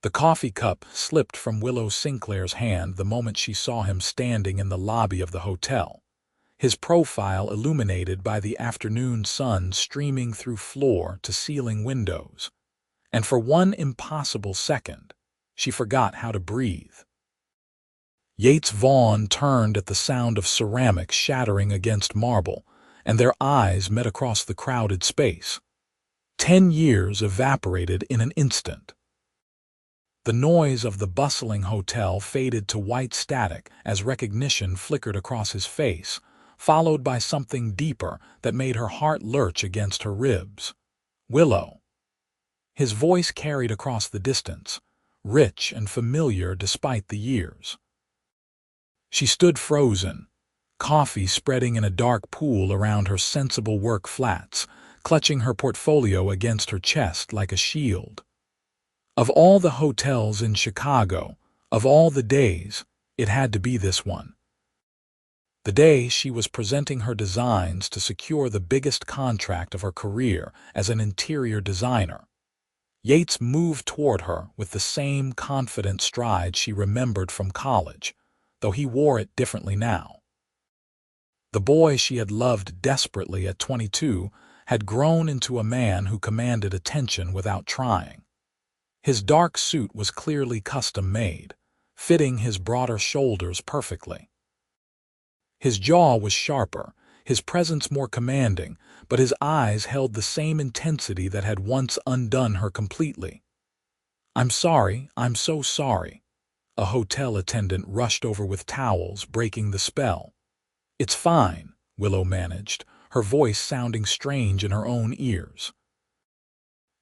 The coffee cup slipped from Willow Sinclair's hand the moment she saw him standing in the lobby of the hotel, his profile illuminated by the afternoon sun streaming through floor-to-ceiling windows. And for one impossible second, she forgot how to breathe. Yates Vaughn turned at the sound of ceramic shattering against marble, and their eyes met across the crowded space. 10 years evaporated in an instant. The noise of the bustling hotel faded to white static as recognition flickered across his face, followed by something deeper that made her heart lurch against her ribs. Willow. His voice carried across the distance, rich and familiar despite the years. She stood frozen, coffee spreading in a dark pool around her sensible work flats, clutching her portfolio against her chest like a shield. Of all the hotels in Chicago, of all the days, it had to be this one. The day she was presenting her designs to secure the biggest contract of her career as an interior designer. Yates moved toward her with the same confident stride she remembered from college, though he wore it differently now. The boy she had loved desperately at 22 had grown into a man who commanded attention without trying. His dark suit was clearly custom-made, fitting his broader shoulders perfectly. His jaw was sharper, his presence more commanding, but his eyes held the same intensity that had once undone her completely. "I'm sorry, I'm so sorry." A hotel attendant rushed over with towels, breaking the spell. "It's fine," Willow managed, her voice sounding strange in her own ears.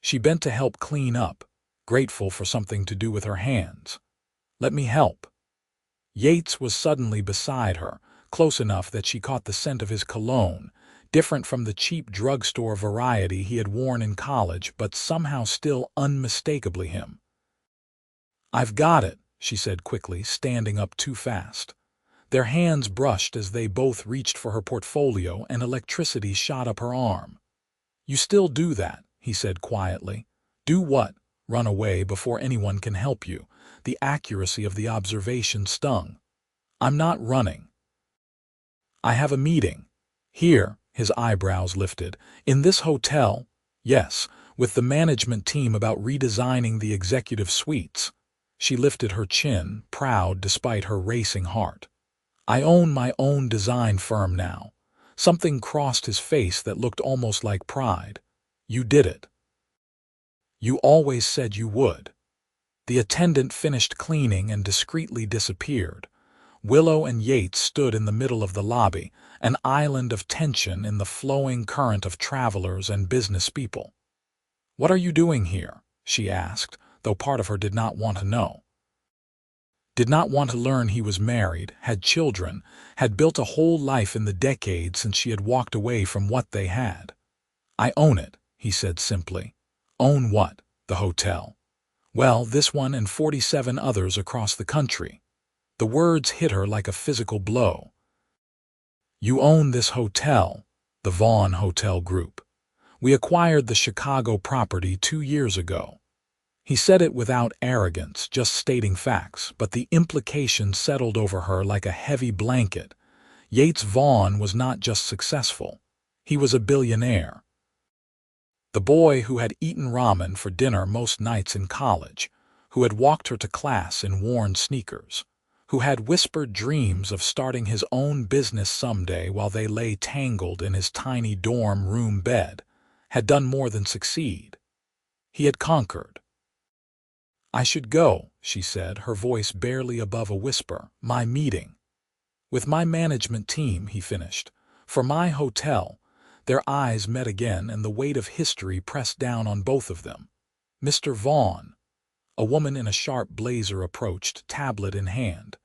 She bent to help clean up, grateful for something to do with her hands. "Let me help." Yates was suddenly beside her, close enough that she caught the scent of his cologne, different from the cheap drugstore variety he had worn in college but somehow still unmistakably him. "I've got it," she said quickly, standing up too fast. Their hands brushed as they both reached for her portfolio and electricity shot up her arm. "You still do that," he said quietly. "Do what? Run away before anyone can help you." The accuracy of the observation stung. "I'm not running. I have a meeting. Here," his eyebrows lifted. "In this hotel?" "Yes, with the management team about redesigning the executive suites." She lifted her chin, proud despite her racing heart. "I own my own design firm now." Something crossed his face that looked almost like pride. "You did it. You always said you would." The attendant finished cleaning and discreetly disappeared. Willow and Yates stood in the middle of the lobby, an island of tension in the flowing current of travelers and business people. "What are you doing here?" she asked, though part of her did not want to know. Did not want to learn he was married, had children, had built a whole life in the decades since she had walked away from what they had. "I own it," he said simply. "Own what?" "The hotel." "Well, this one and 47 others across the country." The words hit her like a physical blow. "You own this hotel, the Vaughn Hotel Group. We acquired the Chicago property 2 years ago." He said it without arrogance, just stating facts, but the implication settled over her like a heavy blanket. Yates Vaughn was not just successful. He was a billionaire. The boy who had eaten ramen for dinner most nights in college, who had walked her to class in worn sneakers, who had whispered dreams of starting his own business someday while they lay tangled in his tiny dorm room bed, had done more than succeed. He had conquered. "I should go," she said, her voice barely above a whisper. "My meeting." "With my management team," he finished. "For my hotel." Their eyes met again, and the weight of history pressed down on both of them. "Mr. Vaughn." A woman in a sharp blazer approached, tablet in hand.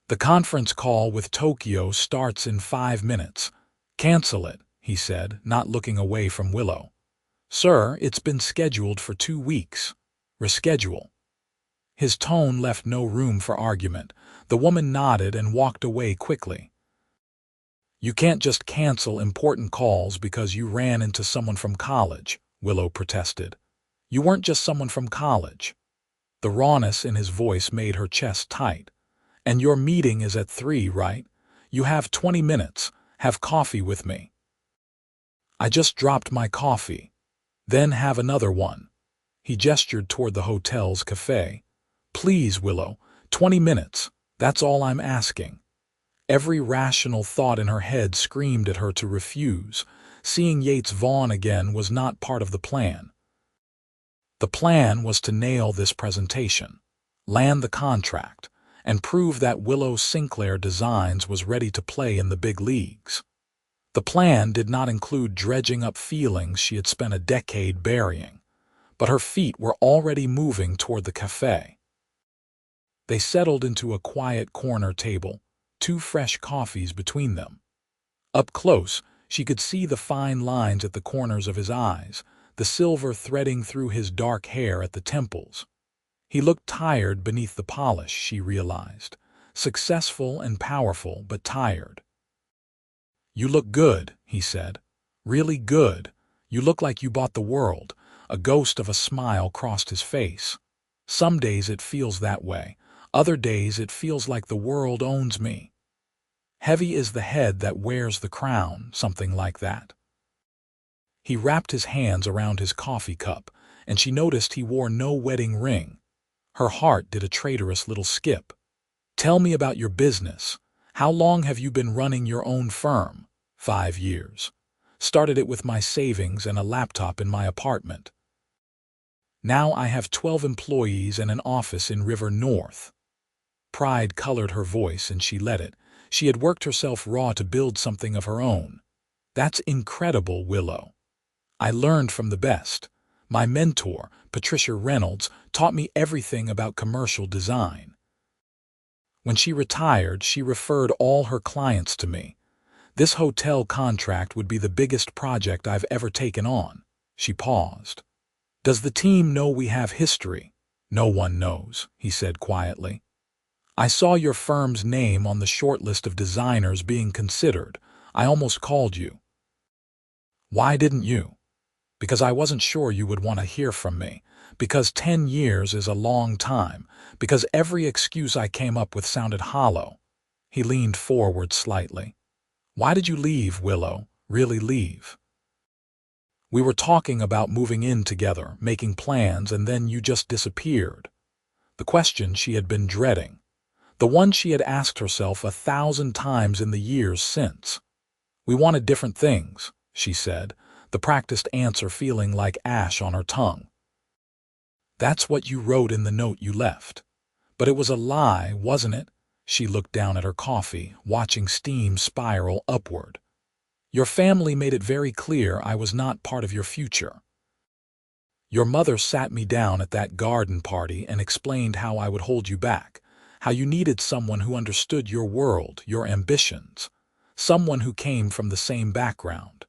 "The conference call with Tokyo starts in 5 minutes. Cancel it," he said, not looking away from Willow. "Sir, it's been scheduled for 2 weeks. Reschedule." His tone left no room for argument. The woman nodded and walked away quickly. "You can't just cancel important calls because you ran into someone from college," Willow protested. "You weren't just someone from college." The rawness in his voice made her chest tight. "And your meeting is at 3, right? You have 20 minutes. Have coffee with me." "I just dropped my coffee." "Then have another one." He gestured toward the hotel's cafe. "Please, Willow, 20 minutes. That's all I'm asking." Every rational thought in her head screamed at her to refuse. Seeing Yates Vaughn again was not part of the plan. The plan was to nail this presentation, land the contract, and prove that Willow Sinclair Designs was ready to play in the big leagues. The plan did not include dredging up feelings she had spent a decade burying, but her feet were already moving toward the cafe. They settled into a quiet corner table, 2 fresh coffees between them. Up close, she could see the fine lines at the corners of his eyes, the silver threading through his dark hair at the temples. He looked tired beneath the polish, she realized. Successful and powerful, but tired. "You look good," he said. "Really good. You look like you bought the world." A ghost of a smile crossed his face. "Some days it feels that way. Other days it feels like the world owns me. Heavy is the head that wears the crown," something like that. He wrapped his hands around his coffee cup, and she noticed he wore no wedding ring. Her heart did a traitorous little skip. "Tell me about your business. How long have you been running your own firm?" 5 years. "Started it with my savings and a laptop in my apartment. Now I have 12 employees and an office in River North." Pride colored her voice, and she let it. She had worked herself raw to build something of her own. "That's incredible, Willow. I learned from the best. My mentor, Patricia Reynolds, taught me everything about commercial design. When she retired, she referred all her clients to me. This hotel contract would be the biggest project I've ever taken on." She paused. "Does the team know we have history?" "No one knows," he said quietly. "I saw your firm's name on the short list of designers being considered. I almost called you." "Why didn't you?" "Because I wasn't sure you would want to hear from me. Because 10 years is a long time. Because every excuse I came up with sounded hollow." He leaned forward slightly. "Why did you leave, Willow? Really leave?" "We were talking about moving in together, making plans, and then you just disappeared." The question she had been dreading. The one she had asked herself 1,000 times in the years since. "We wanted different things," she said, the practiced answer feeling like ash on her tongue. "That's what you wrote in the note you left. But it was a lie, wasn't it?" She looked down at her coffee, watching steam spiral upward. "Your family made it very clear I was not part of your future. Your mother sat me down at that garden party and explained how I would hold you back, how you needed someone who understood your world, your ambitions, someone who came from the same background.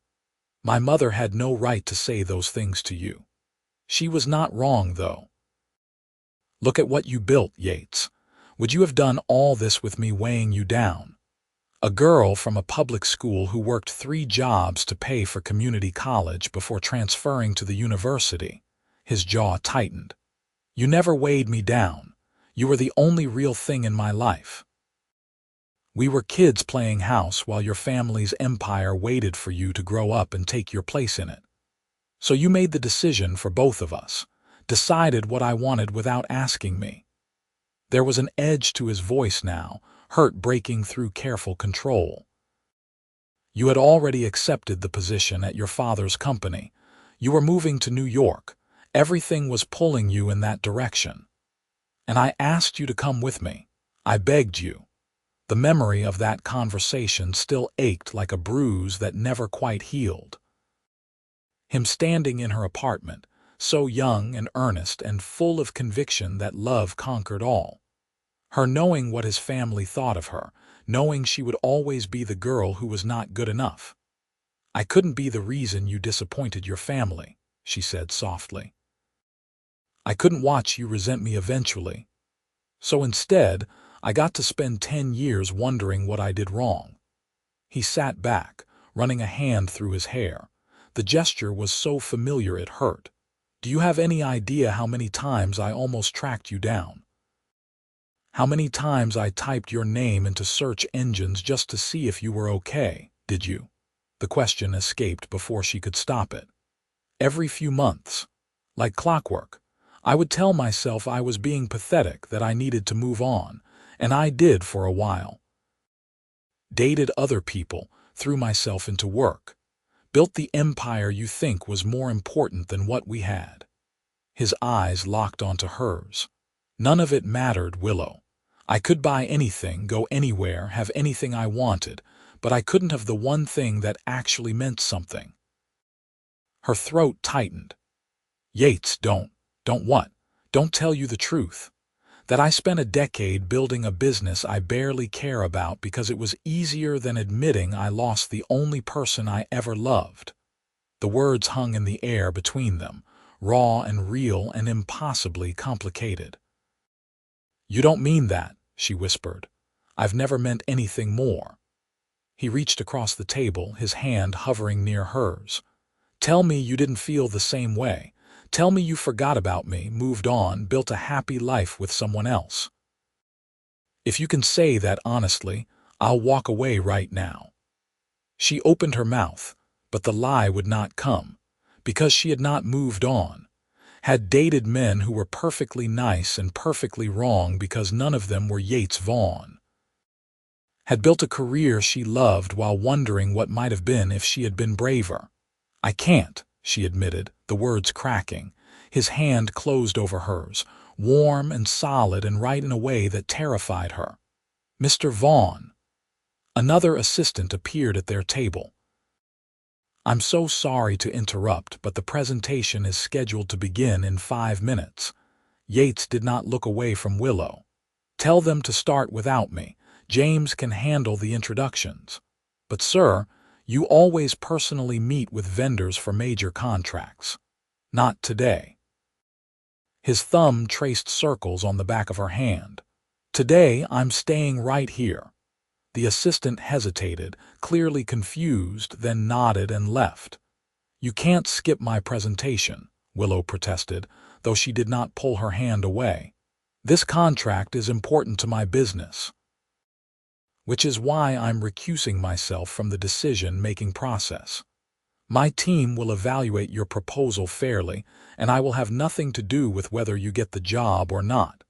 My mother had no right to say those things to you. She was not wrong, though. Look at what you built, Yates. Would you have done all this with me weighing you down? A girl from a public school who worked 3 jobs to pay for community college before transferring to the university." His jaw tightened. "You never weighed me down. You were the only real thing in my life. We were kids playing house while your family's empire waited for you to grow up and take your place in it. So you made the decision for both of us, decided what I wanted without asking me." There was an edge to his voice now, hurt breaking through careful control. "You had already accepted the position at your father's company. You were moving to New York. Everything was pulling you in that direction. And I asked you to come with me. I begged you." The memory of that conversation still ached like a bruise that never quite healed. Him standing in her apartment, so young and earnest and full of conviction that love conquered all. Her knowing what his family thought of her, knowing she would always be the girl who was not good enough. "I couldn't be the reason you disappointed your family," she said softly. "I couldn't watch you resent me eventually. So instead, I got to spend 10 years wondering what I did wrong." He sat back, running a hand through his hair. The gesture was so familiar it hurt. Do you have any idea how many times I almost tracked you down? How many times I typed your name into search engines just to see if you were okay, did you? The question escaped before she could stop it. Every few months, like clockwork, I would tell myself I was being pathetic, that I needed to move on, and I did for a while. Dated other people, threw myself into work, built the empire you think was more important than what we had. His eyes locked onto hers. None of it mattered, Willow. I could buy anything, go anywhere, have anything I wanted, but I couldn't have the one thing that actually meant something. Her throat tightened. Yates, don't what? Don't tell you the truth. That I spent a decade building a business I barely care about because it was easier than admitting I lost the only person I ever loved. The words hung in the air between them, raw and real and impossibly complicated. You don't mean that, she whispered. I've never meant anything more. He reached across the table, his hand hovering near hers. Tell me you didn't feel the same way. Tell me you forgot about me, moved on, built a happy life with someone else. If you can say that honestly, I'll walk away right now. She opened her mouth, but the lie would not come, because she had not moved on, had dated men who were perfectly nice and perfectly wrong because none of them were Yates Vaughn. Had built a career she loved while wondering what might have been if she had been braver. I can't, she admitted, the words cracking. His hand closed over hers, warm and solid and right in a way that terrified her. Mr. Vaughn. Another assistant appeared at their table. I'm so sorry to interrupt, but the presentation is scheduled to begin in 5 minutes. Yates did not look away from Willow. Tell them to start without me. James can handle the introductions. But sir, you always personally meet with vendors for major contracts. Not today. His thumb traced circles on the back of her hand. Today, I'm staying right here. The assistant hesitated, clearly confused, then nodded and left. You can't skip my presentation, Willow protested, though she did not pull her hand away. This contract is important to my business. Which is why I'm recusing myself from the decision-making process. My team will evaluate your proposal fairly, and I will have nothing to do with whether you get the job or not.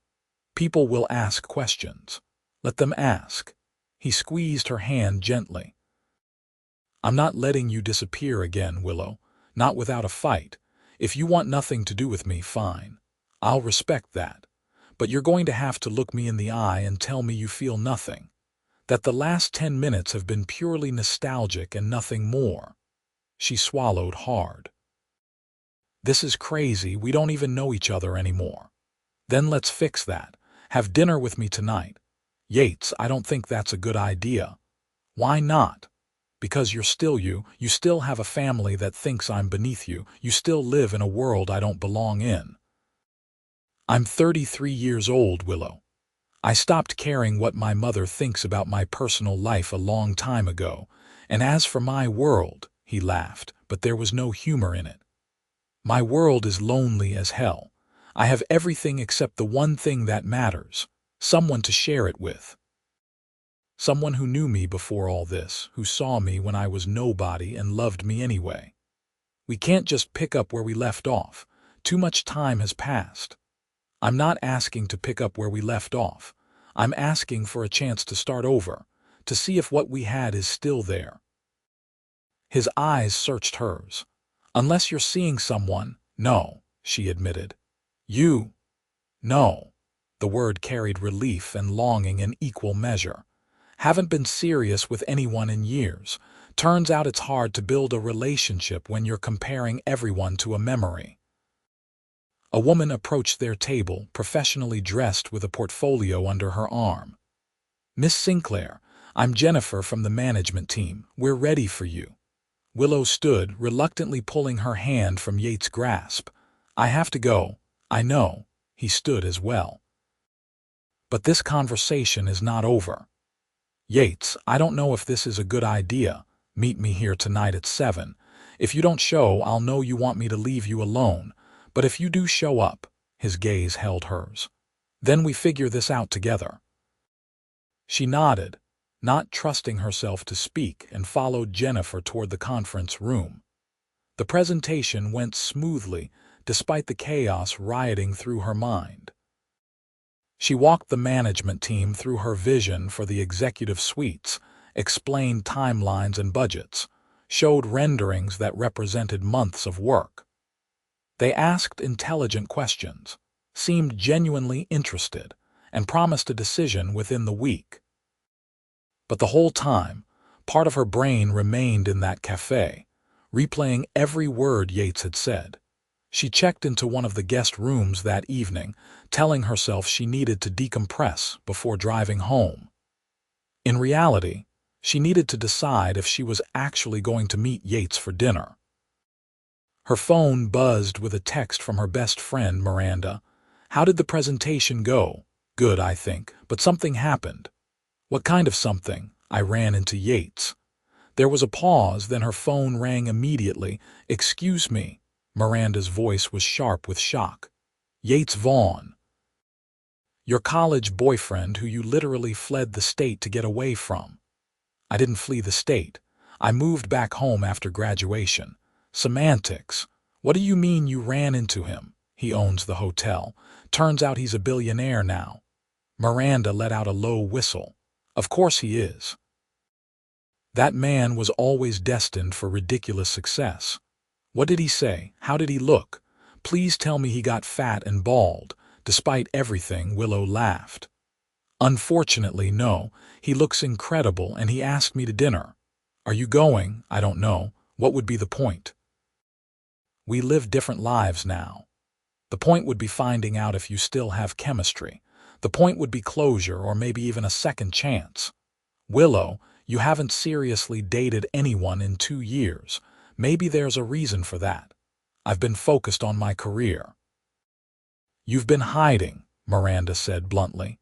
People will ask questions. Let them ask. He squeezed her hand gently. I'm not letting you disappear again, Willow, not without a fight. If you want nothing to do with me, fine. I'll respect that. But you're going to have to look me in the eye and tell me you feel nothing. That the last 10 minutes have been purely nostalgic and nothing more. She swallowed hard. This is crazy, we don't even know each other anymore. Then let's fix that. Have dinner with me tonight. Yates, I don't think that's a good idea. Why not? Because you're still you still have a family that thinks I'm beneath you, you still live in a world I don't belong in. I'm 33 years old, Willow. I stopped caring what my mother thinks about my personal life a long time ago, and as for my world, he laughed, but there was no humor in it. My world is lonely as hell. I have everything except the one thing that matters, someone to share it with. Someone who knew me before all this, who saw me when I was nobody and loved me anyway. We can't just pick up where we left off. Too much time has passed. I'm not asking to pick up where we left off. I'm asking for a chance to start over, to see if what we had is still there. His eyes searched hers. Unless you're seeing someone, no, she admitted. You? No. The word carried relief and longing in equal measure. Haven't been serious with anyone in years. Turns out it's hard to build a relationship when you're comparing everyone to a memory. A woman approached their table, professionally dressed with a portfolio under her arm. Miss Sinclair, I'm Jennifer from the management team. We're ready for you. Willow stood, reluctantly pulling her hand from Yates' grasp. I have to go. I know. He stood as well. But this conversation is not over. Yates, I don't know if this is a good idea. Meet me here tonight at 7. If you don't show, I'll know you want me to leave you alone. But if you do show up, his gaze held hers, then we figure this out together. She nodded, not trusting herself to speak, and followed Jennifer toward the conference room. The presentation went smoothly, despite the chaos rioting through her mind. She walked the management team through her vision for the executive suites, explained timelines and budgets, showed renderings that represented months of work. They asked intelligent questions, seemed genuinely interested, and promised a decision within the week. But the whole time, part of her brain remained in that cafe, replaying every word Yates had said. She checked into one of the guest rooms that evening, telling herself she needed to decompress before driving home. In reality, she needed to decide if she was actually going to meet Yates for dinner. Her phone buzzed with a text from her best friend, Miranda. "How did the presentation go?" "Good, I think, but something happened." "What kind of something?" I ran into Yates. There was a pause, then her phone rang immediately. "Excuse me." Miranda's voice was sharp with shock. "Yates, Vaughn. Your college boyfriend who you literally fled the state to get away from." "I didn't flee the state. I moved back home after graduation." "Semantics. What do you mean you ran into him?" "He owns the hotel. Turns out he's a billionaire now." Miranda let out a low whistle. "Of course he is. That man was always destined for ridiculous success." "What did he say? How did he look?" "Please tell me he got fat and bald." "Despite everything," Willow laughed. "Unfortunately, no. He looks incredible, and he asked me to dinner." "Are you going?" "I don't know. What would be the point? We live different lives now. The point would be finding out if you still have chemistry. The point would be closure, or maybe even a second chance." "Willow, you haven't seriously dated anyone in 2 years. Maybe there's a reason for that." "I've been focused on my career." "You've been hiding," Miranda said bluntly.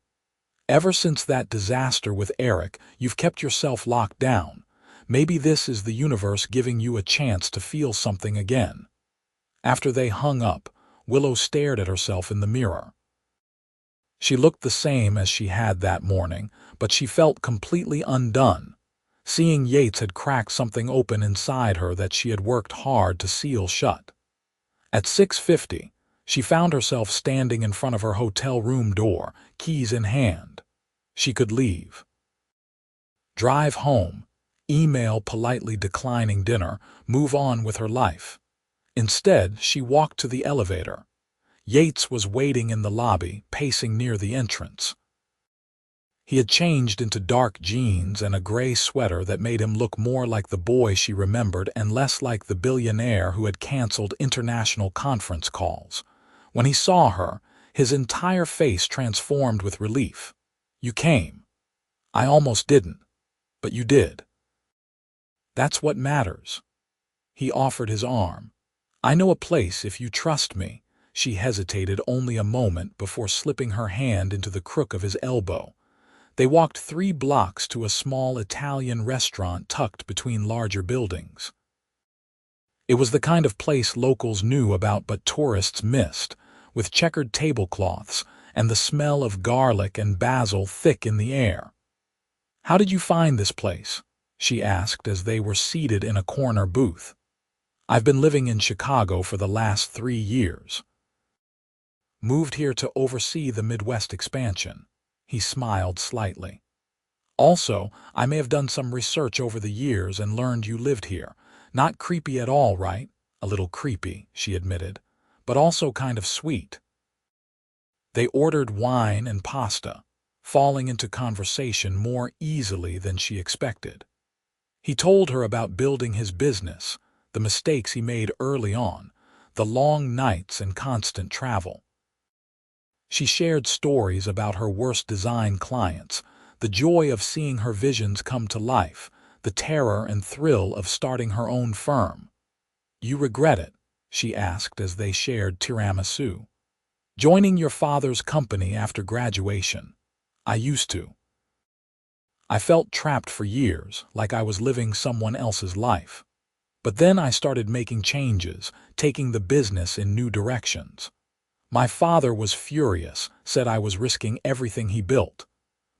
"Ever since that disaster with Eric, you've kept yourself locked down. Maybe this is the universe giving you a chance to feel something again." After they hung up, Willow stared at herself in the mirror. She looked the same as she had that morning, but she felt completely undone. Seeing Yates had cracked something open inside her that she had worked hard to seal shut. At 6:50, she found herself standing in front of her hotel room door, keys in hand. She could leave. Drive home, email politely declining dinner, move on with her life. Instead, she walked to the elevator. Yates was waiting in the lobby, pacing near the entrance. He had changed into dark jeans and a gray sweater that made him look more like the boy she remembered and less like the billionaire who had canceled international conference calls. When he saw her, his entire face transformed with relief. "You came." "I almost didn't. But you did." "That's what matters." He offered his arm. "I know a place if you trust me." She hesitated only a moment before slipping her hand into the crook of his elbow. They walked 3 blocks to a small Italian restaurant tucked between larger buildings. It was the kind of place locals knew about but tourists missed, with checkered tablecloths and the smell of garlic and basil thick in the air. "How did you find this place?" she asked as they were seated in a corner booth. "I've been living in Chicago for the last 3 years. Moved here to oversee the Midwest expansion." He smiled slightly. "Also, I may have done some research over the years and learned you lived here. Not creepy at all, right?" "A little creepy," she admitted, "but also kind of sweet." They ordered wine and pasta, falling into conversation more easily than she expected. He told her about building his business, the mistakes he made early on, the long nights and constant travel. She shared stories about her worst design clients, the joy of seeing her visions come to life, the terror and thrill of starting her own firm. "You regret it?" she asked as they shared tiramisu. "Joining your father's company after graduation." "I used to. I felt trapped for years, like I was living someone else's life." But then I started making changes, taking the business in new directions. My father was furious, said I was risking everything he built.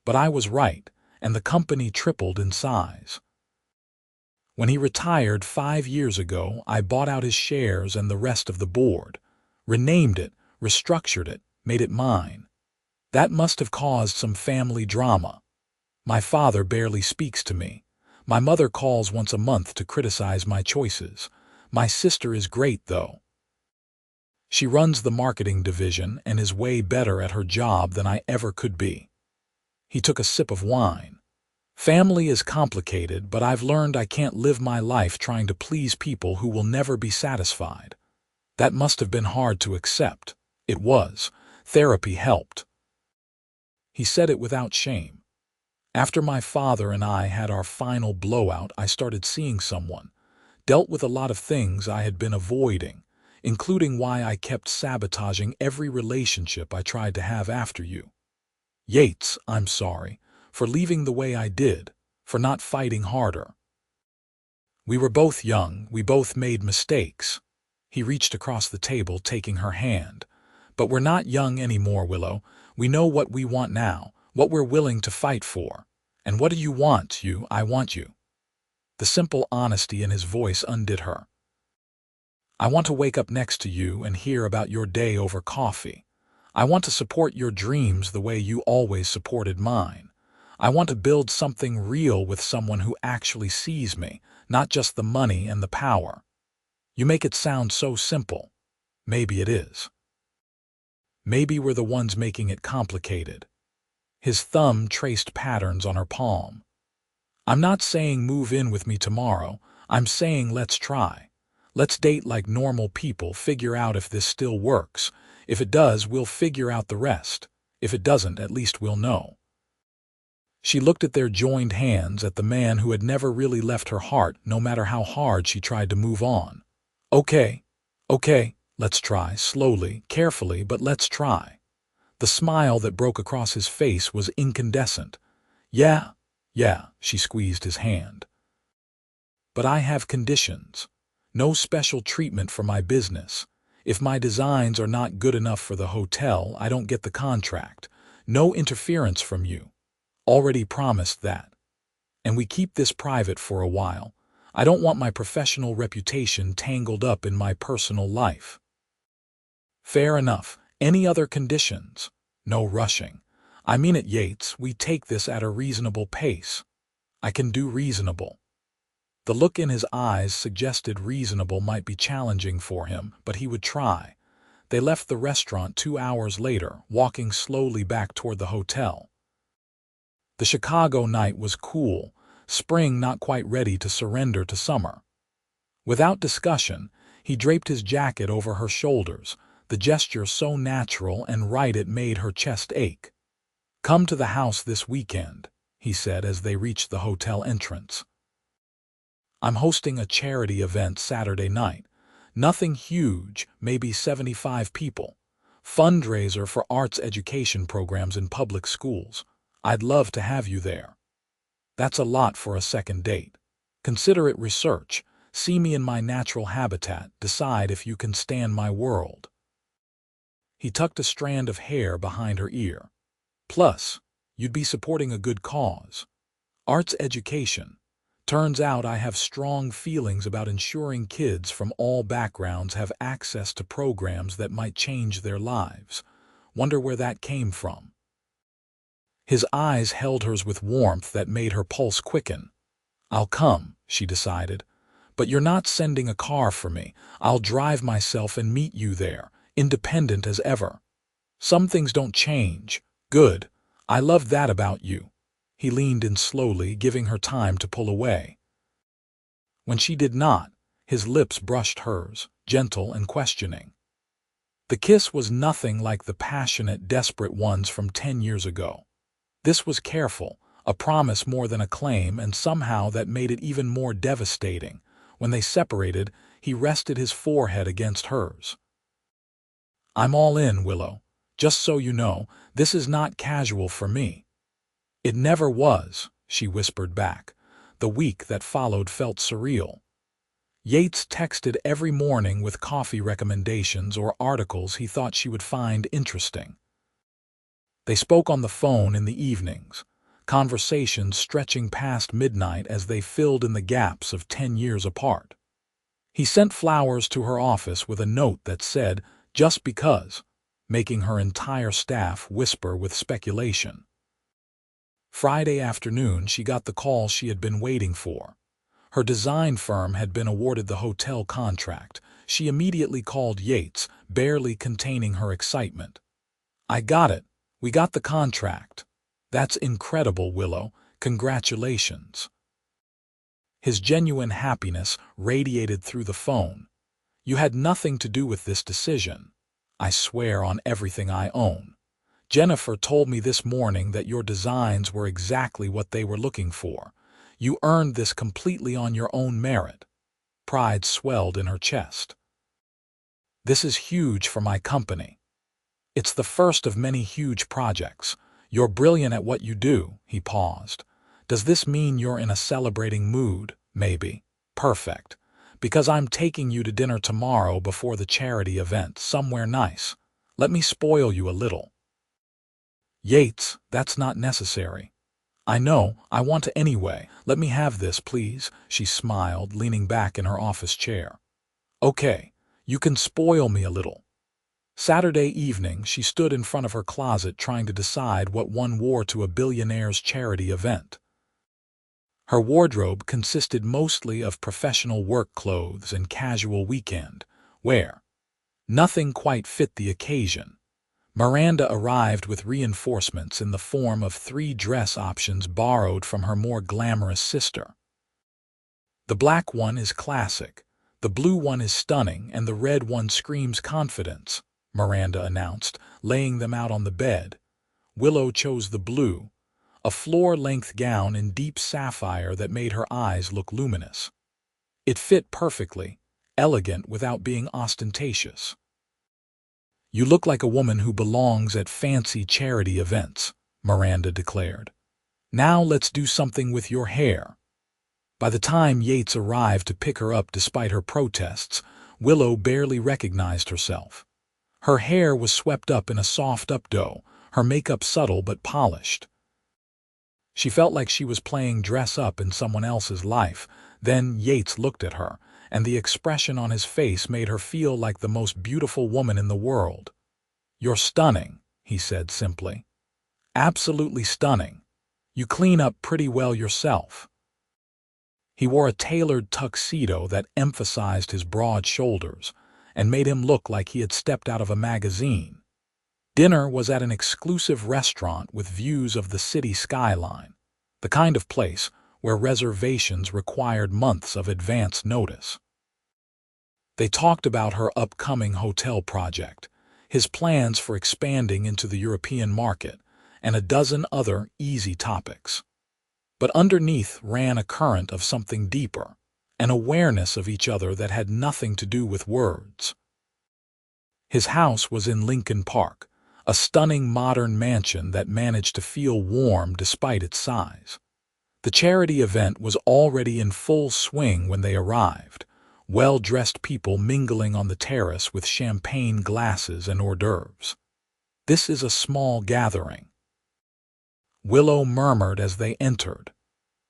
But I was right, and the company tripled in size. When he retired 5 years ago, I bought out his shares and the rest of the board, renamed it, restructured it, made it mine. That must have caused some family drama. My father barely speaks to me. My mother calls once a month to criticize my choices. My sister is great, though. She runs the marketing division and is way better at her job than I ever could be. He took a sip of wine. Family is complicated, but I've learned I can't live my life trying to please people who will never be satisfied. That must have been hard to accept. It was. Therapy helped. He said it without shame. After my father and I had our final blowout, I started seeing someone, dealt with a lot of things I had been avoiding, including why I kept sabotaging every relationship I tried to have after you. Yates, I'm sorry, for leaving the way I did, for not fighting harder. We were both young, we both made mistakes. He reached across the table, taking her hand. But we're not young anymore, Willow. We know what we want now, what we're willing to fight for. And what do you want? I want you. The simple honesty in his voice undid her. I want to wake up next to you and hear about your day over coffee. I want to support your dreams the way you always supported mine. I want to build something real with someone who actually sees me, not just the money and the power. You make it sound so simple. Maybe it is. Maybe we're the ones making it complicated. His thumb traced patterns on her palm. I'm not saying move in with me tomorrow. I'm saying let's try. Let's date like normal people, figure out if this still works. If it does, we'll figure out the rest. If it doesn't, at least we'll know. She looked at their joined hands, at the man who had never really left her heart, no matter how hard she tried to move on. Okay, let's try, slowly, carefully, but let's try. The smile that broke across his face was incandescent. Yeah, she squeezed his hand. But I have conditions. No special treatment for my business. If my designs are not good enough for the hotel, I don't get the contract. No interference from you. Already promised that. And we keep this private for a while. I don't want my professional reputation tangled up in my personal life. Fair enough. Any other conditions? No rushing. I mean it, Yates. We take this at a reasonable pace. I can do reasonable. The look in his eyes suggested reasonable might be challenging for him, but he would try. They left the restaurant 2 hours later, walking slowly back toward the hotel. The Chicago night was cool, spring not quite ready to surrender to summer. Without discussion, he draped his jacket over her shoulders, the gesture so natural and right it made her chest ache. Come to the house this weekend, he said as they reached the hotel entrance. I'm hosting a charity event Saturday night. Nothing huge, maybe 75 people. Fundraiser for arts education programs in public schools. I'd love to have you there. That's a lot for a second date. Consider it research. See me in my natural habitat. Decide if you can stand my world. He tucked a strand of hair behind her ear. Plus, you'd be supporting a good cause. Arts education. Turns out I have strong feelings about ensuring kids from all backgrounds have access to programs that might change their lives. Wonder where that came from. His eyes held hers with warmth that made her pulse quicken. I'll come, she decided. But you're not sending a car for me. I'll drive myself and meet you there, independent as ever. Some things don't change. Good. I love that about you. He leaned in slowly, giving her time to pull away. When she did not, his lips brushed hers, gentle and questioning. The kiss was nothing like the passionate, desperate ones from 10 years ago. This was careful, a promise more than a claim, and somehow that made it even more devastating. When they separated, he rested his forehead against hers. I'm all in, Willow. Just so you know, this is not casual for me. It never was, she whispered back. The week that followed felt surreal. Yates texted every morning with coffee recommendations or articles he thought she would find interesting. They spoke on the phone in the evenings, conversations stretching past midnight as they filled in the gaps of 10 years apart. He sent flowers to her office with a note that said, "Just because," making her entire staff whisper with speculation. Friday afternoon, she got the call she had been waiting for. Her design firm had been awarded the hotel contract. She immediately called Yates, barely containing her excitement. "I got it. We got the contract." "That's incredible, Willow. Congratulations." His genuine happiness radiated through the phone. "You had nothing to do with this decision. I swear on everything I own. Jennifer told me this morning that your designs were exactly what they were looking for. You earned this completely on your own merit." Pride swelled in her chest. "This is huge for my company. It's the first of many huge projects. You're brilliant at what you do." He paused. "Does this mean you're in a celebrating mood? Maybe. Perfect. Because I'm taking you to dinner tomorrow before the charity event, somewhere nice. Let me spoil you a little." "Yates, that's not necessary." "I know, I want to anyway. Let me have this, please," she smiled, leaning back in her office chair. "Okay, you can spoil me a little." Saturday evening, she stood in front of her closet trying to decide what one wore to a Billionaire's charity event. Her wardrobe consisted mostly of professional work clothes and casual weekend wear. Nothing quite fit the occasion. Miranda arrived with reinforcements in the form of 3 dress options borrowed from her more glamorous sister. "The black one is classic, the blue one is stunning, and the red one screams confidence," Miranda announced, laying them out on the bed. Willow chose the blue, a floor-length gown in deep sapphire that made her eyes look luminous. It fit perfectly, elegant without being ostentatious. "You look like a woman who belongs at fancy charity events," Miranda declared. "Now let's do something with your hair." By the time Yates arrived to pick her up despite her protests, Willow barely recognized herself. Her hair was swept up in a soft updo, her makeup subtle but polished. She felt like she was playing dress-up in someone else's life. Then Yates looked at her, and the expression on his face made her feel like the most beautiful woman in the world. "You're stunning," he said simply. "Absolutely stunning. You clean up pretty well yourself." He wore a tailored tuxedo that emphasized his broad shoulders and made him look like he had stepped out of a magazine. Dinner was at an exclusive restaurant with views of the city skyline, the kind of place where reservations required months of advance notice. They talked about her upcoming hotel project, his plans for expanding into the European market, and a dozen other easy topics. But underneath ran a current of something deeper, an awareness of each other that had nothing to do with words. His house was in Lincoln Park, a stunning modern mansion that managed to feel warm despite its size. The charity event was already in full swing when they arrived, well-dressed people mingling on the terrace with champagne glasses and hors d'oeuvres. "This is a small gathering," Willow murmured as they entered.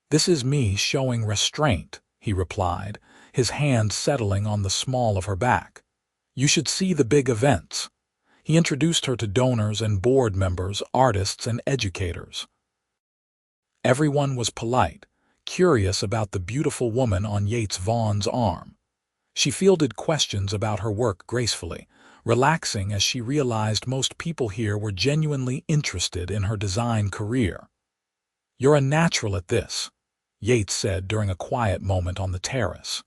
"This is me showing restraint," he replied, his hand settling on the small of her back. "You should see the big events." He introduced her to donors and board members, artists and educators. Everyone was polite, curious about the beautiful woman on Vaughn's arm. She fielded questions about her work gracefully, relaxing as she realized most people here were genuinely interested in her design career. "You're a natural at this," Yates said during a quiet moment on the terrace.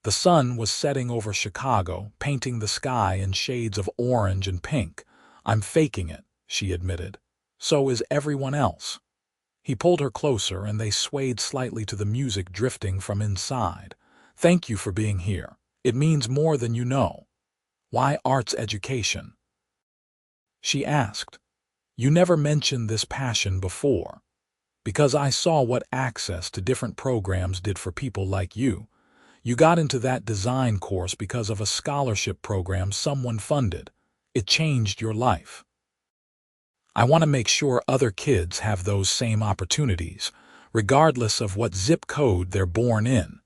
The sun was setting over Chicago, painting the sky in shades of orange and pink. "I'm faking it," she admitted. "So is everyone else." He pulled her closer and they swayed slightly to the music drifting from inside. "Thank you for being here. It means more than you know." "Why arts education?" she asked. "You never mentioned this passion before." "Because I saw what access to different programs did for people like you. You got into that design course because of a scholarship program someone funded. It changed your life. I want to make sure other kids have those same opportunities, regardless of what zip code they're born in.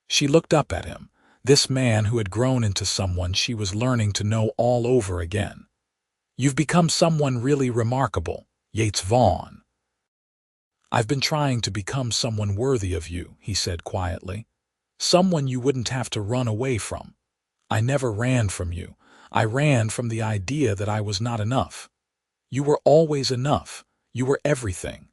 She looked up at him, this man who had grown into someone she was learning to know all over again. You've become someone really remarkable, Yates Vaughn. I've been trying to become someone worthy of you, he said quietly. Someone you wouldn't have to run away from. I never ran from you. I ran from the idea that I was not enough. You were always enough. You were everything.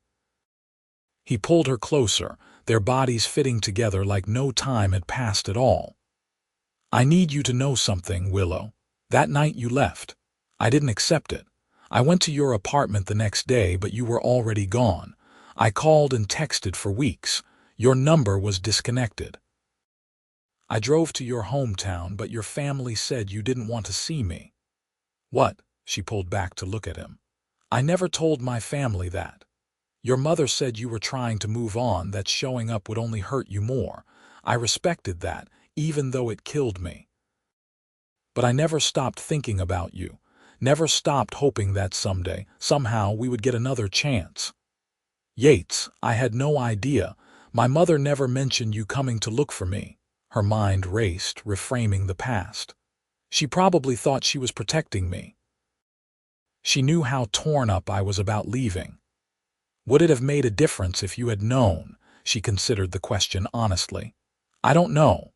He pulled her closer, their bodies fitting together like no time had passed at all. I need you to know something, Willow. That night you left, I didn't accept it. I went to your apartment the next day, but you were already gone. I called and texted for weeks. Your number was disconnected. I drove to your hometown, but your family said you didn't want to see me. What? She pulled back to look at him. I never told my family that. Your mother said you were trying to move on, that showing up would only hurt you more. I respected that, even though it killed me. But I never stopped thinking about you. Never stopped hoping that someday, somehow, we would get another chance. Yates, I had no idea. My mother never mentioned you coming to look for me. Her mind raced, reframing the past. She probably thought she was protecting me. She knew how torn up I was about leaving. Would it have made a difference if you had known? She considered the question honestly. I don't know.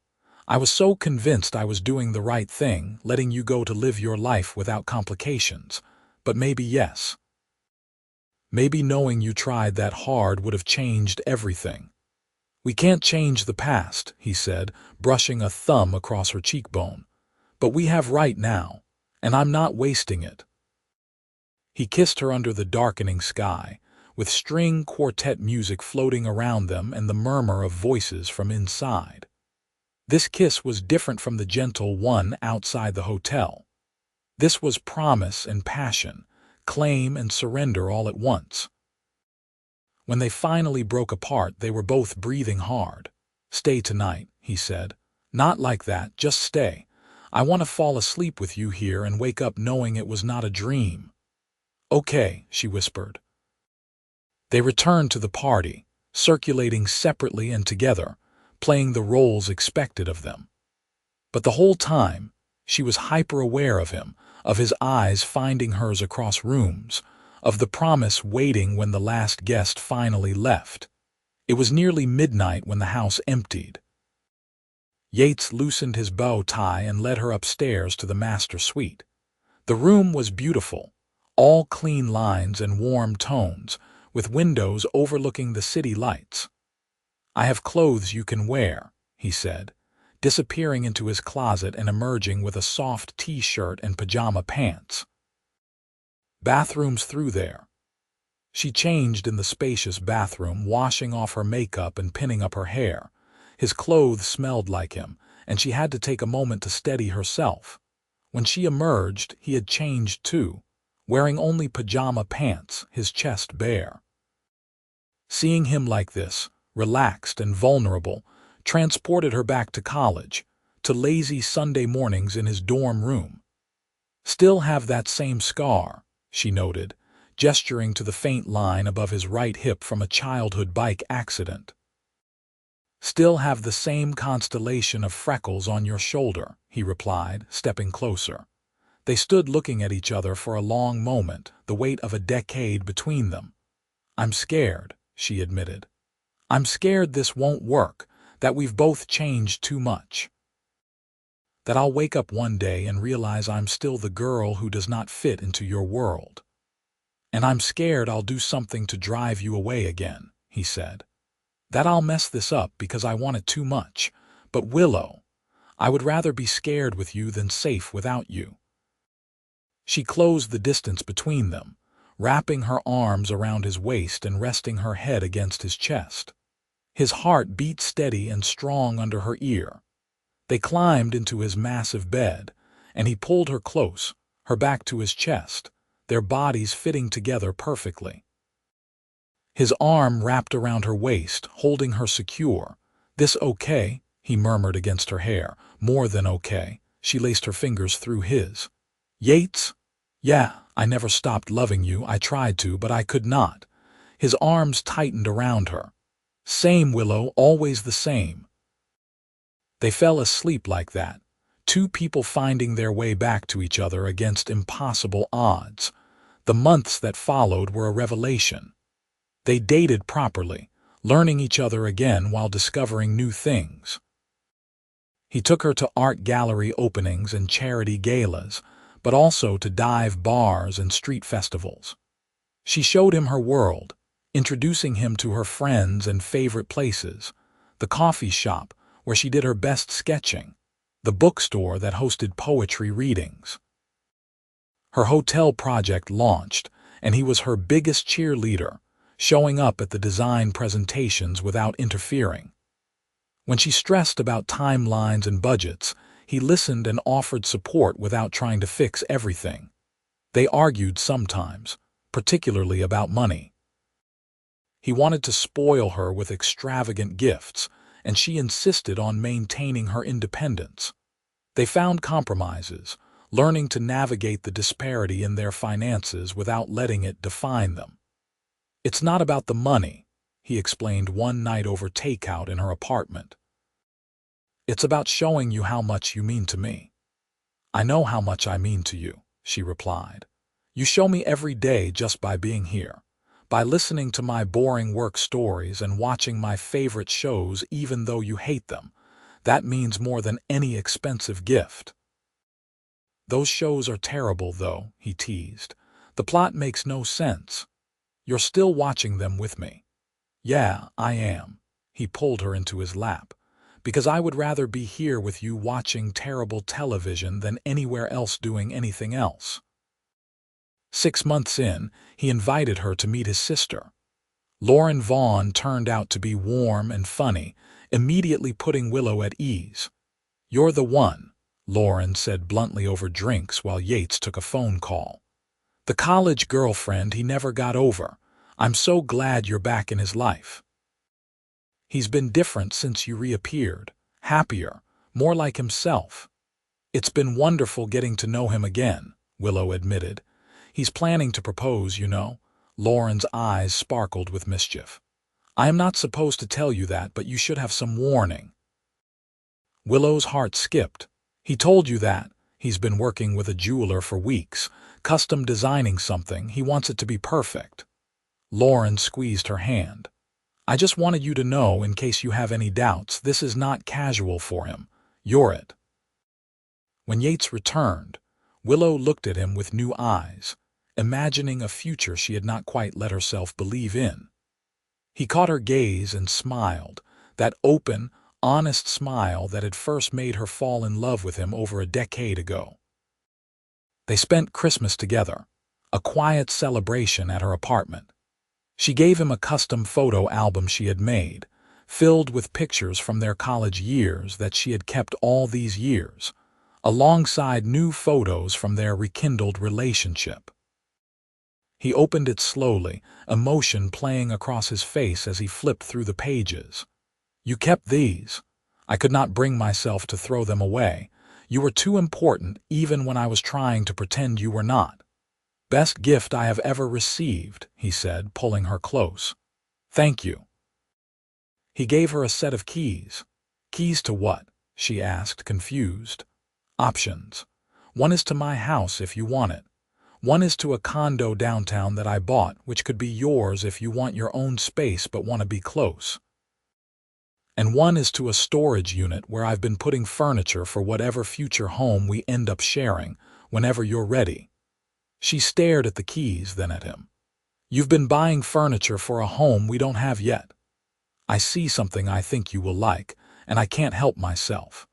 I was so convinced I was doing the right thing, letting you go to live your life without complications. But maybe yes. Maybe knowing you tried that hard would have changed everything. We can't change the past, he said, brushing a thumb across her cheekbone. But we have right now, and I'm not wasting it. He kissed her under the darkening sky, with string quartet music floating around them and the murmur of voices from inside. This kiss was different from the gentle one outside the hotel. This was promise and passion, claim and surrender all at once. When they finally broke apart, they were both breathing hard. Stay tonight, he said. Not like that, just stay. I want to fall asleep with you here and wake up knowing it was not a dream. Okay, she whispered. They returned to the party, circulating separately and together, playing the roles expected of them. But the whole time, she was hyper-aware of him, of his eyes finding hers across rooms, of the promise waiting when the last guest finally left. It was nearly midnight when the house emptied. Yates loosened his bow tie and led her upstairs to the master suite. The room was beautiful, all clean lines and warm tones, with windows overlooking the city lights. I have clothes you can wear, he said, disappearing into his closet and emerging with a soft t-shirt and pajama pants. Bathrooms through there. She changed in the spacious bathroom, washing off her makeup and pinning up her hair. His clothes smelled like him, and she had to take a moment to steady herself. When she emerged, he had changed too, wearing only pajama pants, his chest bare. Seeing him like this, relaxed and vulnerable, transported her back to college, to lazy Sunday mornings in his dorm room. Still have that same scar, she noted, gesturing to the faint line above his right hip from a childhood bike accident. Still have the same constellation of freckles on your shoulder, he replied, stepping closer. They stood looking at each other for a long moment, the weight of a decade between them. I'm scared, she admitted. I'm scared this won't work, that we've both changed too much. That I'll wake up one day and realize I'm still the girl who does not fit into your world. And I'm scared I'll do something to drive you away again, he said. That I'll mess this up because I want it too much. But Willow, I would rather be scared with you than safe without you. She closed the distance between them, wrapping her arms around his waist and resting her head against his chest. His heart beat steady and strong under her ear. They climbed into his massive bed, and he pulled her close, her back to his chest, their bodies fitting together perfectly. His arm wrapped around her waist, holding her secure. This okay? he murmured against her hair. More than okay. She laced her fingers through his. Yates? Yeah, I never stopped loving you. I tried to, but I could not. His arms tightened around her. Same, Willow, always the same. They fell asleep like that, two people finding their way back to each other against impossible odds. The months that followed were a revelation. They dated properly, learning each other again while discovering new things. He took her to art gallery openings and charity galas, but also to dive bars and street festivals. She showed him her world, introducing him to her friends and favorite places, the coffee shop where she did her best sketching, the bookstore that hosted poetry readings. Her hotel project launched, and he was her biggest cheerleader, showing up at the design presentations without interfering. When she stressed about timelines and budgets, he listened and offered support without trying to fix everything. They argued sometimes, particularly about money. He wanted to spoil her with extravagant gifts, and she insisted on maintaining her independence. They found compromises, learning to navigate the disparity in their finances without letting it define them. It's not about the money, he explained one night over takeout in her apartment. It's about showing you how much you mean to me. I know how much I mean to you, she replied. You show me every day just by being here, by listening to my boring work stories and watching my favorite shows even though you hate them. That means more than any expensive gift. Those shows are terrible, though, he teased. The plot makes no sense. You're still watching them with me. Yeah, I am. He pulled her into his lap. Because I would rather be here with you watching terrible television than anywhere else doing anything else. 6 months in, he invited her to meet his sister. Lauren Vaughn turned out to be warm and funny, immediately putting Willow at ease. You're the one, Lauren said bluntly over drinks while Yates took a phone call. The college girlfriend he never got over. I'm so glad you're back in his life. He's been different since you reappeared, happier, more like himself. It's been wonderful getting to know him again, Willow admitted. He's planning to propose, you know. Lauren's eyes sparkled with mischief. I am not supposed to tell you that, but you should have some warning. Willow's heart skipped. He told you that. He's been working with a jeweler for weeks, custom designing something. He wants it to be perfect. Lauren squeezed her hand. I just wanted you to know, in case you have any doubts, this is not casual for him. You're it. When Yates returned, Willow looked at him with new eyes, imagining a future she had not quite let herself believe in. He caught her gaze and smiled, that open, honest smile that had first made her fall in love with him over a decade ago. They spent Christmas together, a quiet celebration at her apartment. She gave him a custom photo album she had made, filled with pictures from their college years that she had kept all these years, alongside new photos from their rekindled relationship. He opened it slowly, emotion playing across his face as he flipped through the pages. You kept these. I could not bring myself to throw them away. You were too important even when I was trying to pretend you were not. Best gift I have ever received, he said, pulling her close. Thank you. He gave her a set of keys. Keys to what? She asked, confused. Options. One is to my house if you want it. One is to a condo downtown that I bought, which could be yours if you want your own space but want to be close. And one is to a storage unit where I've been putting furniture for whatever future home we end up sharing, whenever you're ready. She stared at the keys, then at him. You've been buying furniture for a home we don't have yet. I see something I think you will like, and I can't help myself.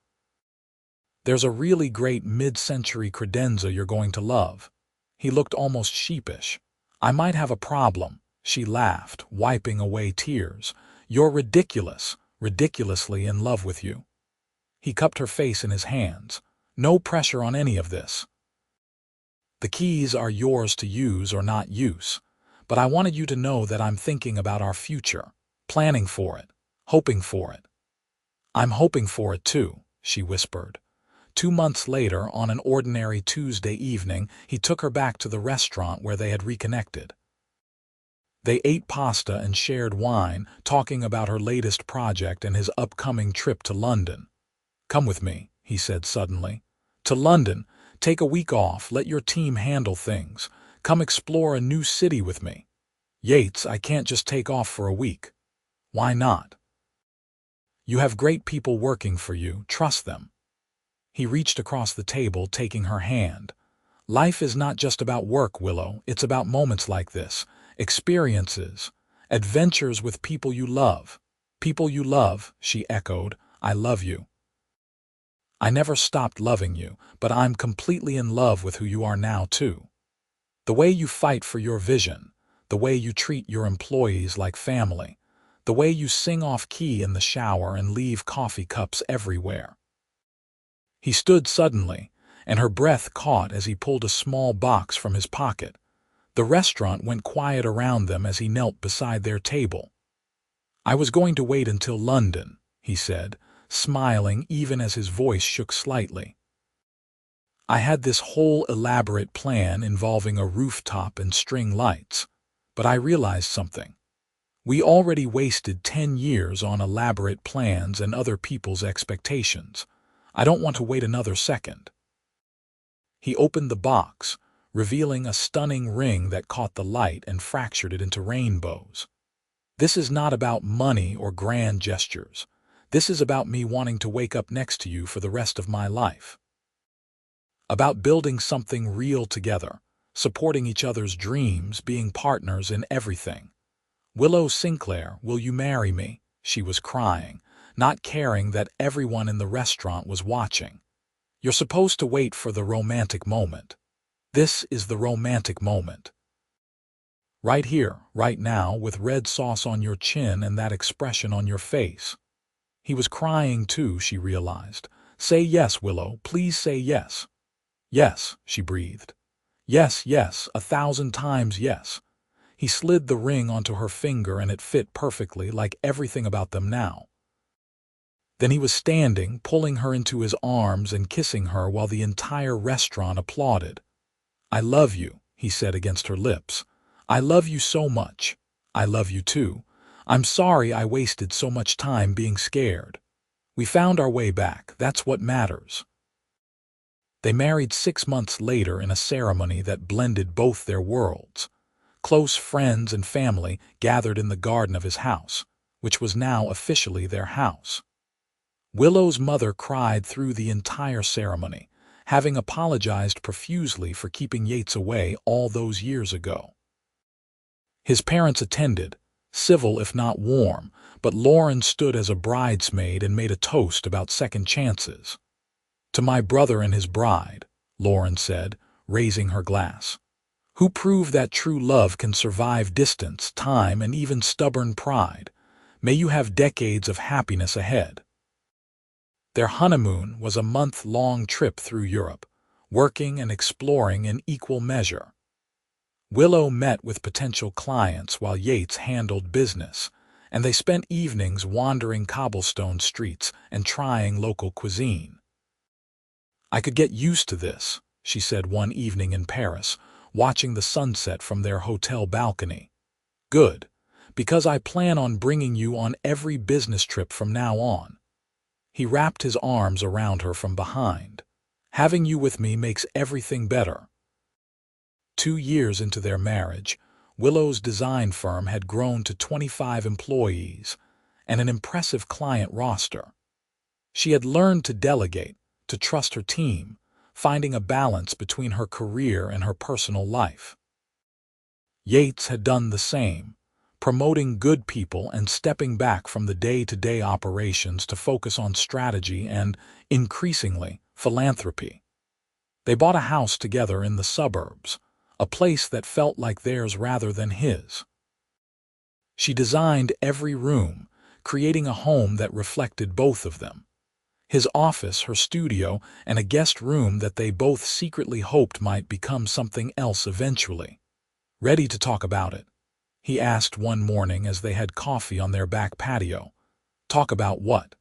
There's a really great mid-century credenza you're going to love. He looked almost sheepish. I might have a problem, she laughed, wiping away tears. You're ridiculous, ridiculously in love with you. He cupped her face in his hands. No pressure on any of this. The keys are yours to use or not use, but I wanted you to know that I'm thinking about our future, planning for it, hoping for it. I'm hoping for it too, she whispered. 2 months later, on an ordinary Tuesday evening, he took her back to the restaurant where they had reconnected. They ate pasta and shared wine, talking about her latest project and his upcoming trip to London. "Come with me," he said suddenly. "To London. Take a week off, let your team handle things. Come explore a new city with me." "Yates, I can't just take off for a week." "Why not?" "You have great people working for you, trust them." He reached across the table, taking her hand. "Life is not just about work, Willow, it's about moments like this, experiences, adventures with people you love." "People you love," she echoed. "I love you. I never stopped loving you, but I'm completely in love with who you are now, too. The way you fight for your vision, the way you treat your employees like family, the way you sing off-key in the shower and leave coffee cups everywhere." He stood suddenly, and her breath caught as he pulled a small box from his pocket. The restaurant went quiet around them as he knelt beside their table. "I was going to wait until London," he said, smiling even as his voice shook slightly. "I had this whole elaborate plan involving a rooftop and string lights, but I realized something. We already wasted 10 years on elaborate plans and other people's expectations. I don't want to wait another second." He opened the box, revealing a stunning ring that caught the light and fractured it into rainbows. "This is not about money or grand gestures. This is about me wanting to wake up next to you for the rest of my life. About building something real together, supporting each other's dreams, being partners in everything. Willow Sinclair, will you marry me?" She was crying, not caring that everyone in the restaurant was watching. "You're supposed to wait for the romantic moment. This is the romantic moment. Right here, right now, with red sauce on your chin and that expression on your face." He was crying too, she realized. "Say yes, Willow, please say yes." "Yes," she breathed. "Yes, yes, 1,000 times yes." He slid the ring onto her finger and it fit perfectly, like everything about them now. Then he was standing, pulling her into his arms and kissing her while the entire restaurant applauded. "I love you," he said against her lips. "I love you so much. I love you too. I'm sorry I wasted so much time being scared. We found our way back, that's what matters." They married 6 months later in a ceremony that blended both their worlds. Close friends and family gathered in the garden of his house, which was now officially their house. Willow's mother cried through the entire ceremony, having apologized profusely for keeping Yates away all those years ago. His parents attended, civil if not warm, but Lauren stood as a bridesmaid and made a toast about second chances. "To my brother and his bride," Lauren said, raising her glass, "who prove that true love can survive distance, time, and even stubborn pride. May you have decades of happiness ahead." Their honeymoon was a month-long trip through Europe, working and exploring in equal measure. Willow met with potential clients while Yates handled business, and they spent evenings wandering cobblestone streets and trying local cuisine. "I could get used to this," she said one evening in Paris, watching the sunset from their hotel balcony. "Good, because I plan on bringing you on every business trip from now on." He wrapped his arms around her from behind. "Having you with me makes everything better." 2 years into their marriage, Willow's design firm had grown to 25 employees and an impressive client roster. She had learned to delegate, to trust her team, finding a balance between her career and her personal life. Yates had done the same, promoting good people and stepping back from the day-to-day operations to focus on strategy and, increasingly, philanthropy. They bought a house together in the suburbs, a place that felt like theirs rather than his. She designed every room, creating a home that reflected both of them. His office, her studio, and a guest room that they both secretly hoped might become something else eventually. "Ready to talk about it?" he asked one morning as they had coffee on their back patio. "Talk about what?"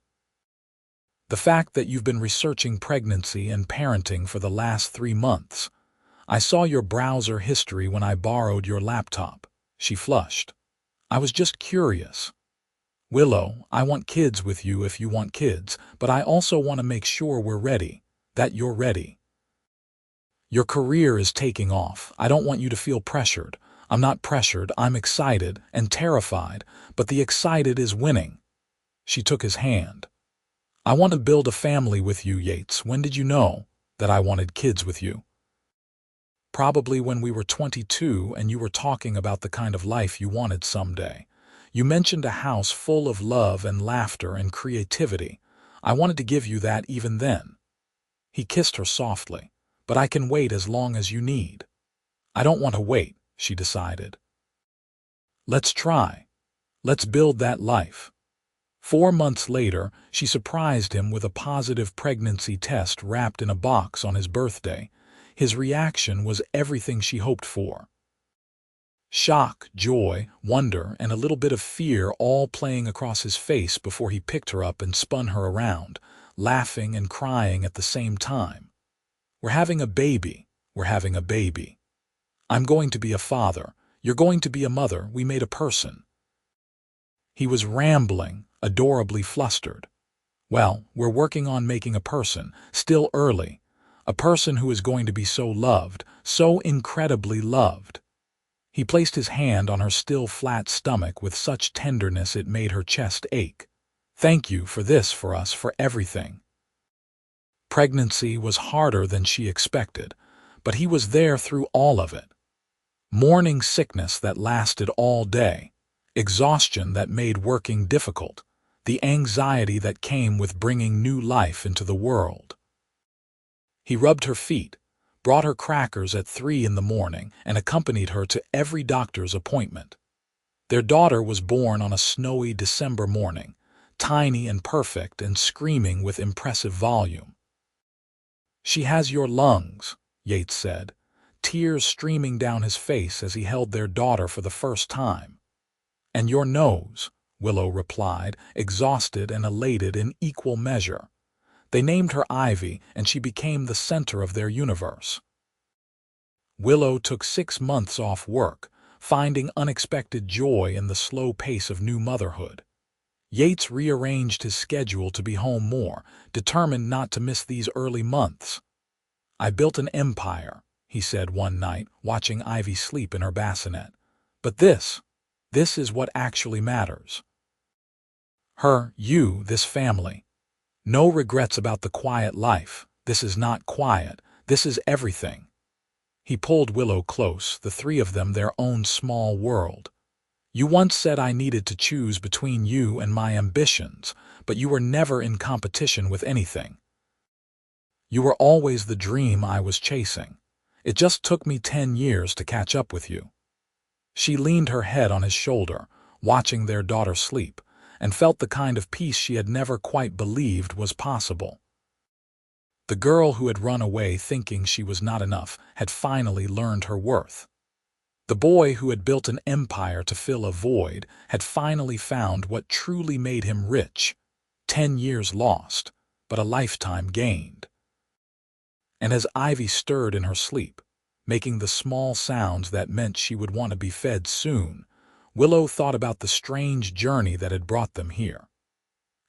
The fact that you've been researching pregnancy and parenting for the last 3 months. I saw your browser history when I borrowed your laptop. She flushed. I was just curious. Willow, I want kids with you if you want kids, but I also want to make sure we're ready, that you're ready. Your career is taking off. I don't want you to feel pressured. I'm not pressured. I'm excited and terrified, but the excited is winning. She took his hand. I want to build a family with you, Yates. When did you know that I wanted kids with you? Probably when we were 22 and you were talking about the kind of life you wanted someday. You mentioned a house full of love and laughter and creativity. I wanted to give you that even then. He kissed her softly. But I can wait as long as you need. I don't want to wait, she decided. Let's try. Let's build that life. 4 months later, she surprised him with a positive pregnancy test wrapped in a box on his birthday. His reaction was everything she hoped for. Shock, joy, wonder, and a little bit of fear all playing across his face before he picked her up and spun her around, laughing and crying at the same time. We're having a baby. We're having a baby. I'm going to be a father. You're going to be a mother. We made a person. He was rambling, adorably flustered. Well, we're working on making a person, still early. A person who is going to be so loved, so incredibly loved. He placed his hand on her still flat stomach with such tenderness it made her chest ache. Thank you for this, for us, for everything. Pregnancy was harder than she expected, but he was there through all of it. Morning sickness that lasted all day, exhaustion that made working difficult, the anxiety that came with bringing new life into the world. He rubbed her feet, brought her crackers at 3 in the morning, and accompanied her to every doctor's appointment. Their daughter was born on a snowy December morning, tiny and perfect and screaming with impressive volume. She has your lungs, Yates said, tears streaming down his face as he held their daughter for the first time. And your nose, Willow replied, exhausted and elated in equal measure. They named her Ivy, and she became the center of their universe. Willow took 6 months off work, finding unexpected joy in the slow pace of new motherhood. Yates rearranged his schedule to be home more, determined not to miss these early months. I built an empire, he said one night, watching Ivy sleep in her bassinet. But this is what actually matters. Her, you, this family. No regrets about the quiet life. This is not quiet. This is everything. He pulled Willow close, the three of them their own small world. You once said I needed to choose between you and my ambitions, but you were never in competition with anything. You were always the dream I was chasing. It just took me 10 years to catch up with you. She leaned her head on his shoulder, watching their daughter sleep, and felt the kind of peace she had never quite believed was possible. The girl who had run away thinking she was not enough had finally learned her worth. The boy who had built an empire to fill a void had finally found what truly made him rich. 10 years lost, but a lifetime gained. And as Ivy stirred in her sleep, making the small sounds that meant she would want to be fed soon, Willow thought about the strange journey that had brought them here.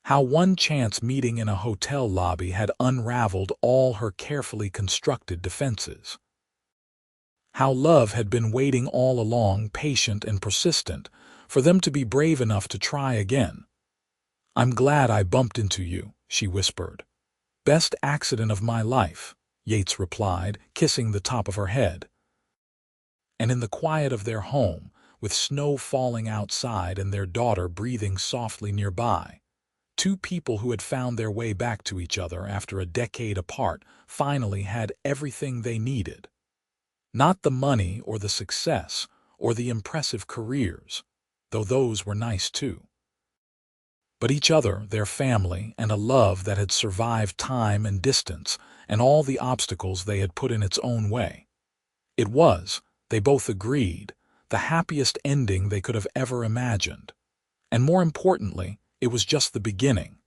How one chance meeting in a hotel lobby had unraveled all her carefully constructed defenses. How love had been waiting all along, patient and persistent, for them to be brave enough to try again. I'm glad I bumped into you, she whispered. Best accident of my life, Yates replied, kissing the top of her head. And in the quiet of their home, with snow falling outside and their daughter breathing softly nearby, two people who had found their way back to each other after a decade apart finally had everything they needed. Not the money or the success or the impressive careers, though those were nice too. But each other, their family, and a love that had survived time and distance and all the obstacles they had put in its own way. It was, they both agreed, the happiest ending they could have ever imagined. And more importantly, it was just the beginning.